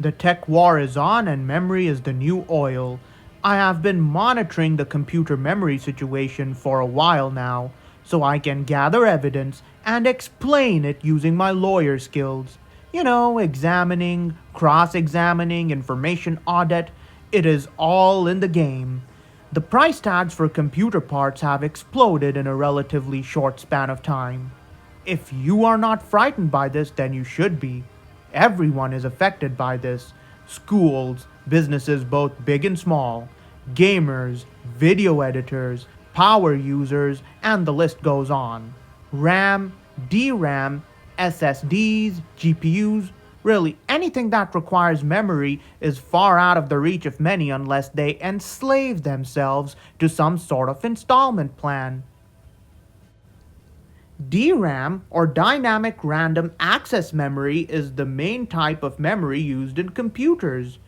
The tech war is on and memory is the new oil. I have been monitoring the computer memory situation for a while now, so I can gather evidence and explain it using my lawyer skills. Examining, cross examining, information audit, it is all in the game. The price tags for computer parts have exploded in a relatively short span of time. If you are not frightened by this, then you should be. Everyone is affected by this: schools, businesses both big and small, gamers, video editors, power users, and the list goes on. RAM, DRAM, SSDs, GPUs, really anything that requires memory is far out of the reach of many unless they enslave themselves to some sort of installment plan. DRAM, or Dynamic Random Access Memory, is the main type of memory used in computers.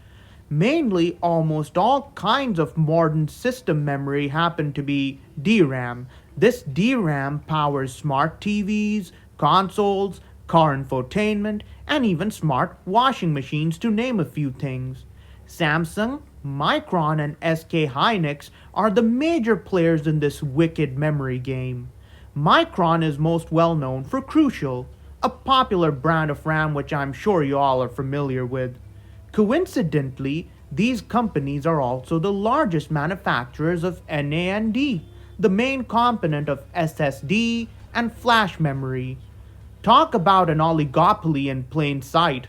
Mainly, almost all kinds of modern system memory happen to be DRAM. This DRAM powers smart TVs, consoles, car infotainment, and even smart washing machines, to name a few things. Samsung, Micron, and SK Hynix are the major players in this wicked memory game. Micron is most well known for Crucial, a popular brand of RAM which I'm sure you all are familiar with. Coincidentally, these companies are also the largest manufacturers of NAND, the main component of SSD and flash memory. Talk about an oligopoly in plain sight.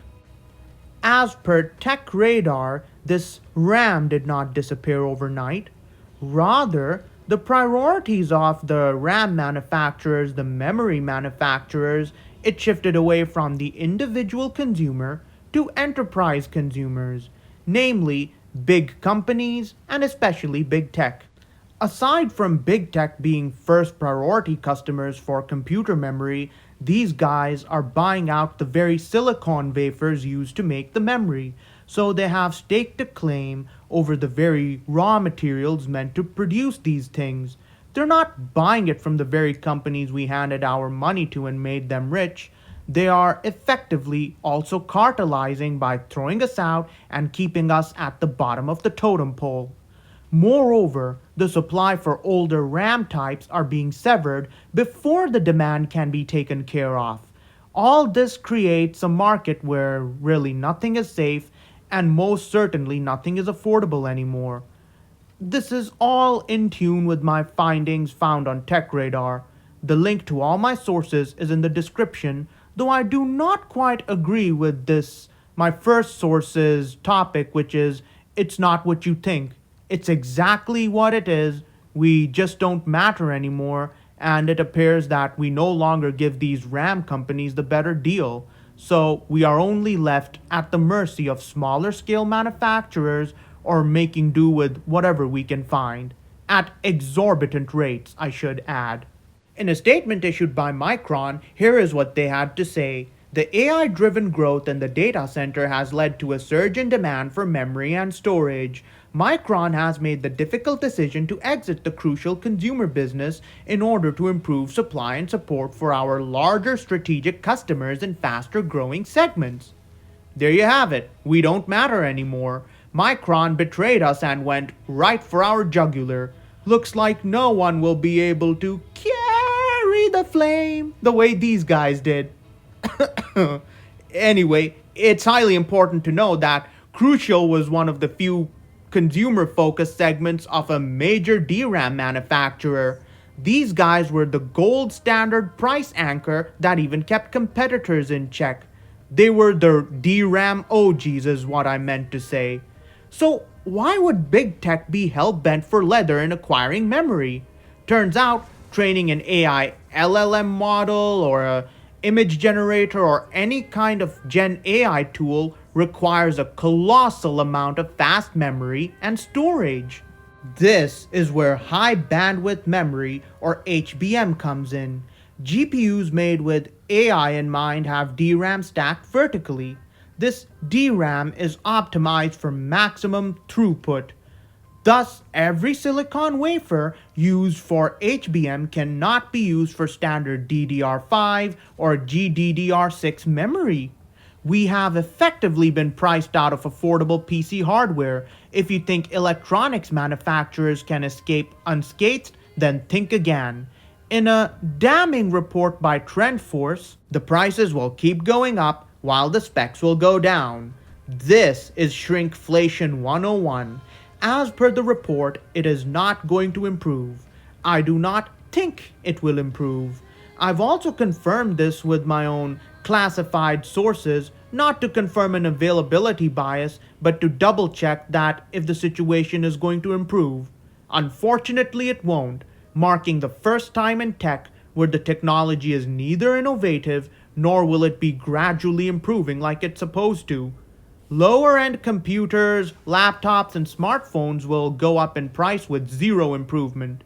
As per TechRadar, this RAM did not disappear overnight. Rather, the priorities of the RAM manufacturers, the memory manufacturers, it shifted away from the individual consumer to enterprise consumers, namely big companies and especially big tech. Aside from big tech being first priority customers for computer memory, these guys are buying out the very silicon wafers used to make the memory, so they have staked a claim over the very raw materials meant to produce these things. They're not buying it from the very companies we handed our money to and made them rich. They are effectively also cartelizing by throwing us out and keeping us at the bottom of the totem pole. Moreover, the supply for older RAM types are being severed before the demand can be taken care of. All this creates a market where really nothing is safe and most certainly nothing is affordable anymore. This is all in tune with my findings found on TechRadar. The link to all my sources is in the description, though I do not quite agree with this, my first source's topic, which is it's not what you think. It's exactly what it is. We just don't matter anymore, and it appears that we no longer give these RAM companies the better deal. So we are only left at the mercy of smaller scale manufacturers or making do with whatever we can find. At exorbitant rates, I should add. In a statement issued by Micron, here is what they had to say. The AI-driven growth in the data center has led to a surge in demand for memory and storage. Micron has made the difficult decision to exit the crucial consumer business in order to improve supply and support for our larger strategic customers in faster growing segments. There you have it. We don't matter anymore. Micron betrayed us and went right for our jugular. Looks like no one will be able to carry the flame the way these guys did. Anyway, it's highly important to know that Crucial was one of the few consumer-focused segments of a major DRAM manufacturer. These guys were the gold standard price anchor that even kept competitors in check. They were the DRAM OGs is what I meant to say. So why would big tech be hell-bent for leather in acquiring memory? Turns out, training an AI LLM model or a image generator or any kind of Gen AI tool requires a colossal amount of fast memory and storage. This is where high bandwidth memory or HBM comes in. GPUs made with AI in mind have DRAM stacked vertically. This DRAM is optimized for maximum throughput. Thus, every silicon wafer used for HBM cannot be used for standard DDR5 or GDDR6 memory. We have effectively been priced out of affordable PC hardware. If you think electronics manufacturers can escape unscathed, then think again. In a damning report by TrendForce, the prices will keep going up while the specs will go down. This is shrinkflation 101. As per the report, it is not going to improve. I do not think it will improve. I've also confirmed this with my own classified sources, not to confirm an availability bias, but to double check that if the situation is going to improve. Unfortunately, it won't, marking the first time in tech where the technology is neither innovative nor will it be gradually improving like it's supposed to. Lower end computers, laptops, and smartphones will go up in price with zero improvement.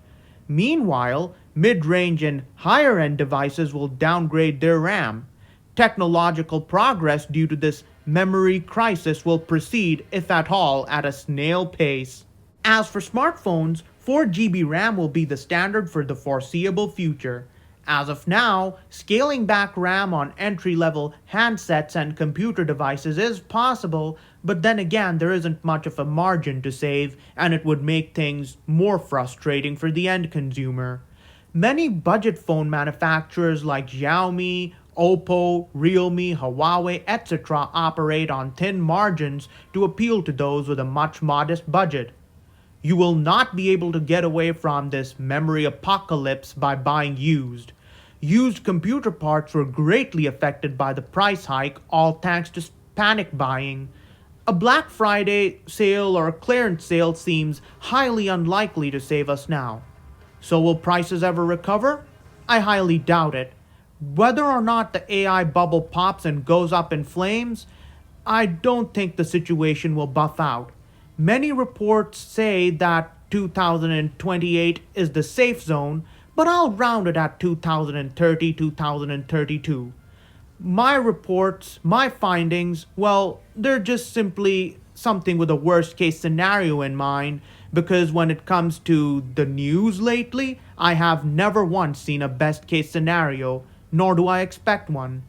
Meanwhile, mid range and higher end devices will downgrade their RAM. Technological progress due to this memory crisis will proceed, if at all, at a snail pace. As for smartphones, 4 GB RAM will be the standard for the foreseeable future. As of now, scaling back RAM on entry-level handsets and computer devices is possible, but then again there isn't much of a margin to save, and it would make things more frustrating for the end consumer. Many budget phone manufacturers like Xiaomi, Oppo, Realme, Huawei, etc. operate on thin margins to appeal to those with a much modest budget. You will not be able to get away from this memory apocalypse by buying used. Used computer parts were greatly affected by the price hike, all thanks to panic buying. A Black Friday sale or clearance sale seems highly unlikely to save us now. So will prices ever recover? I highly doubt it. Whether or not the AI bubble pops and goes up in flames, I don't think the situation will buff out. Many reports say that 2028 is the safe zone, but I'll round it at 2030, 2032. My reports, my findings, well, they're just simply something with a worst case scenario in mind, because when it comes to the news lately, I have never once seen a best case scenario, nor do I expect one.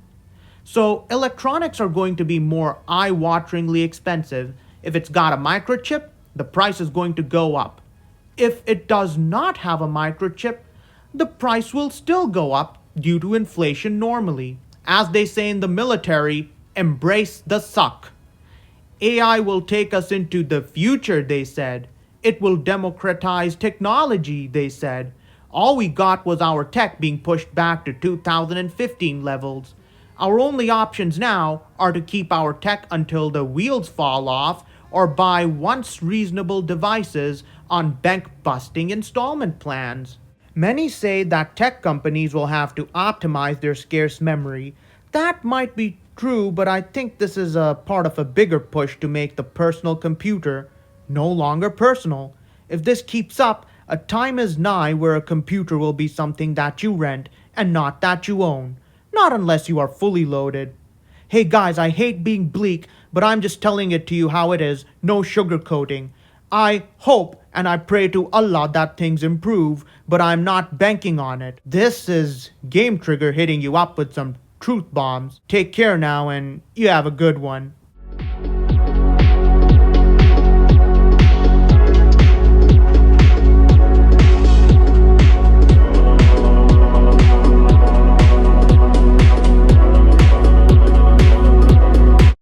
So electronics are going to be more eye-wateringly expensive. If it's got a microchip, the price is going to go up. If it does not have a microchip, the price will still go up due to inflation normally. As they say in the military, embrace the suck. AI will take us into the future, they said. It will democratize technology, they said. All we got was our tech being pushed back to 2015 levels. Our only options now are to keep our tech until the wheels fall off or buy once reasonable devices on bank-busting installment plans. Many say that tech companies will have to optimize their scarce memory. That might be true, but I think this is a part of a bigger push to make the personal computer no longer personal. If this keeps up, a time is nigh where a computer will be something that you rent and not that you own. Not unless you are fully loaded. Hey guys, I hate being bleak, but I'm just telling it to you how it is, no sugarcoating. I hope and I pray to Allah that things improve, but I'm not banking on it. This is Game Trigger hitting you up with some truth bombs. Take care now and you have a good one.